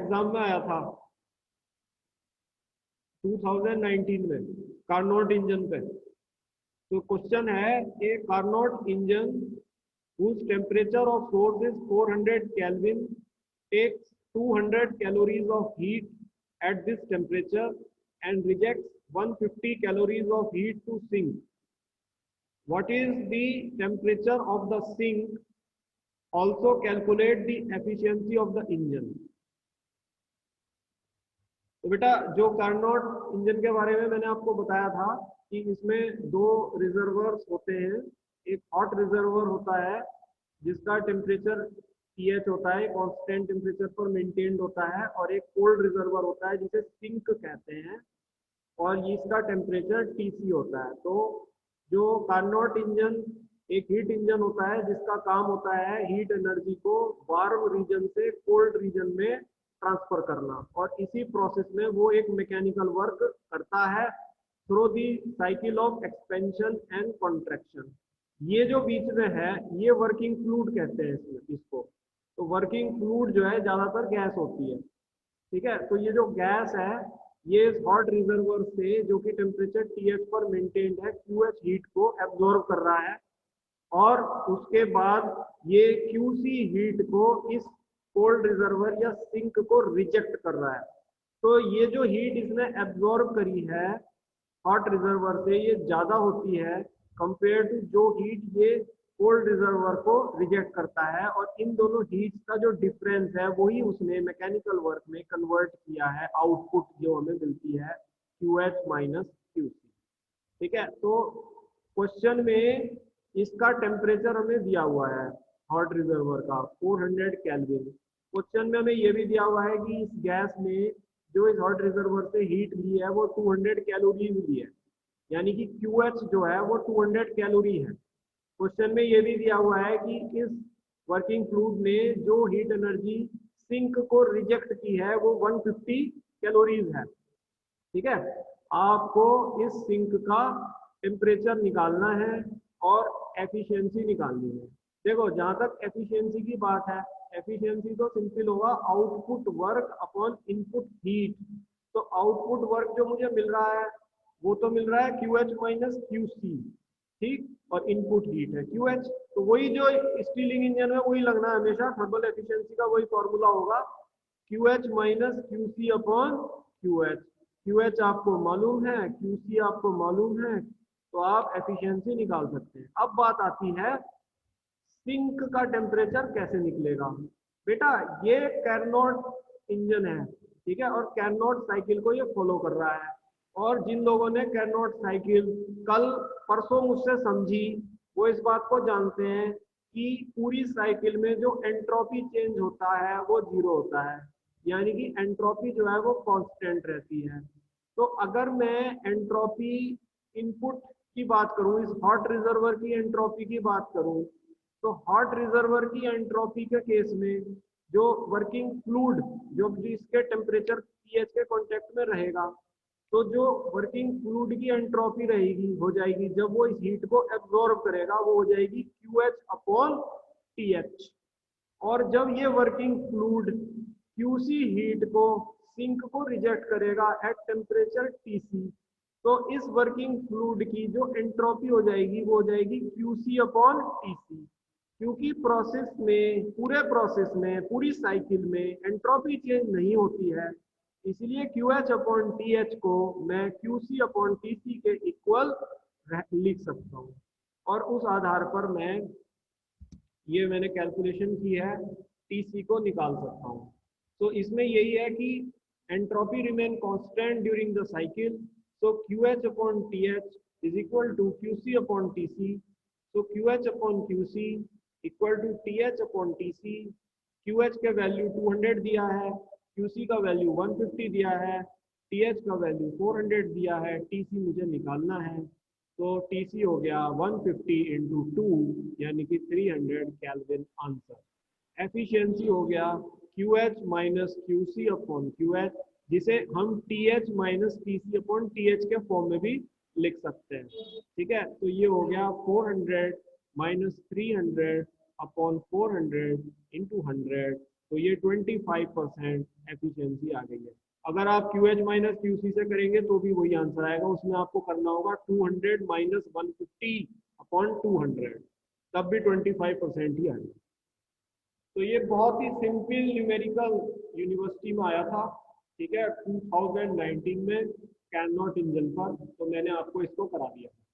Exam में आया था 2019 में कार्नोट इंजन पे। तो क्वेश्चन है कि Carnot engine whose temperature of source is 400 Kelvin takes 200 calories of heat at this temperature and rejects 150 calories of heat to sink. What is the temperature of the sink? Also calculate the efficiency of the engine. तो बेटा जो Carnot engine के बारे में मैंने आपको बताया था कि इसमें दो रिजर्वर्स होते हैं। एक हॉट रिजर्वर होता है जिसका टेम्परेचर TH होता है, कांस्टेंट टेम्परेचर पर मेंटेन्ड होता है, और एक कोल्ड रिजर्वर होता है जिसे सिंक कहते हैं और इसका टेम्परेचर TC होता है। तो जो कार्नोट इंजन एक हीट इंजन होता है जिसका काम होता है हीट एनर्जी को वार्म रीजन से कोल्ड रीजन में ट्रांसफर करना, और इसी प्रोसेस में वो एक मैकेनिकल वर्क करता है through the cycle of expansion and contraction. ये जो बीच में है ये वर्किंग फ्लूइड कहते हैं इसको। तो वर्किंग फ्लूइड जो है ज्यादातर गैस होती है, ठीक है। तो ये जो गैस है ये इस हॉट रिजर्वर से जो कि टेम्परेचर TH पर मेंटेन्ड है QH हीट को एब्जॉर्ब कर रहा है, और उसके बाद ये QC हीट को इस कोल्ड रिजर्वर या सिंक को रिजेक्ट कर रहा है। तो ये जो हीट इसने एब्जॉर्ब करी है हॉट रिजर्वर से ये ज्यादा होती है कंपेयर टू जो हीट ये कोल्ड रिजर्वर को रिजेक्ट करता है, और इन दोनों हीट्स का जो डिफरेंस है वही उसने मैकेनिकल वर्क में कन्वर्ट किया है, आउटपुट जो हमें मिलती है QH माइनस QC, ठीक है। तो क्वेश्चन में इसका टेम्परेचर हमें दिया हुआ है हॉट रिजर्वर का 400 केल्विन। क्वेश्चन में हमें यह भी दिया हुआ है कि इस गैस ने जो इस हॉट रिजर्वर से हीट ली है वो 200 कैलोरीज ली है, यानी कि QH जो है वो 200 कैलोरी है। क्वेश्चन में ये भी दिया हुआ है कि इस वर्किंग फ्लूइड ने जो हीट एनर्जी सिंक को रिजेक्ट की है वो 150 कैलोरीज है, ठीक है। आपको इस सिंक का टेम्परेचर निकालना है और एफिशिएंसी निकालनी है। देखो जहां तक एफिशिएंसी की बात है, एफिशिएंसी तो सिंपल होगा output work upon input heat. तो आउटपुट वर्क जो मुझे मिल रहा है वो तो मिल रहा है QH माइनस QC, ठीक, और इनपुट हीट है QH। तो वही जो स्टीलिंग इंजन में वही लगना है हमेशा, थर्मल एफिशिएंसी का वही फॉर्मूला होगा QH minus QC upon QH। QH आपको मालूम है, QC आपको मालूम है, तो आप एफिशिएंसी निकाल सकते हैं। अब बात आती है सिंक का टेम्परेचर कैसे निकलेगा। बेटा ये कैरनोट इंजन है, ठीक है, और कैरनोट साइकिल को ये फॉलो कर रहा है। और जिन लोगों ने कैरनोट साइकिल कल परसों मुझसे समझी वो इस बात को जानते हैं कि पूरी साइकिल में जो एंट्रोपी चेंज होता है वो जीरो होता है, यानी कि एंट्रोपी जो है वो कांस्टेंट रहती है। तो अगर मैं एंट्रोपी इनपुट की बात करूं, इस हॉट रिजर्वर की एंट्रोपी की बात करूं, तो हॉट रिजर्वर की एंट्रोपी के केस में जो वर्किंग फ्लूइड जो जिसके टेम्परेचर TH के कांटेक्ट में रहेगा, तो जो वर्किंग फ्लूइड की एंट्रोपी रहेगी हो जाएगी जब वो इस हीट को एब्जॉर्ब करेगा वो हो जाएगी QH अपॉन TH। और जब ये वर्किंग फ्लूइड QC हीट को सिंक को रिजेक्ट करेगा एट टेम्परेचर TC, तो इस वर्किंग फ्लूइड की जो एंट्रोपी हो जाएगी वो हो जाएगी QC अपॉन TC। क्योंकि प्रोसेस में पूरे प्रोसेस में पूरी साइकिल में एंट्रोपी चेंज नहीं होती है, इसलिए QH अपॉन TH को मैं QC अपॉन TC के इक्वल लिख सकता हूँ, और उस आधार पर ये मैंने कैलकुलेशन की है TC को निकाल सकता हूँ। तो इसमें यही है कि entropy remain constant during the cycle, so QH upon TH is equal to QC upon TC। So QH upon QC equal to TH upon TC। QH का वैल्यू 200 दिया है, QC का वैल्यू 150 दिया है, TH का वैल्यू 400 दिया है, TC मुझे निकालना है। तो TC हो गया 150 इंटू 2 यानी कि 300 केल्विन आंसर। एफिशिएंसी हो गया QH minus QC upon QH, जिसे हम TH minus TC upon TH के फॉर्म में भी लिख सकते हैं, ठीक है। तो ये हो गया 400 माइनस 300 अपॉन 400 इंटू 100 तो ये 25% एफिशिएंसी आ गई है। अगर आप QH माइनस QC से करेंगे तो भी वही आंसर आएगा, उसमें आपको करना होगा 200 माइनस 150 अपॉन 200, तब भी 25% ही आएगा। तो ये बहुत ही सिंपल न्यूमेरिकल यूनिवर्सिटी में आया था, ठीक है, 2019 में कैनॉट इंजन पर, तो मैंने आपको इसको करा दिया।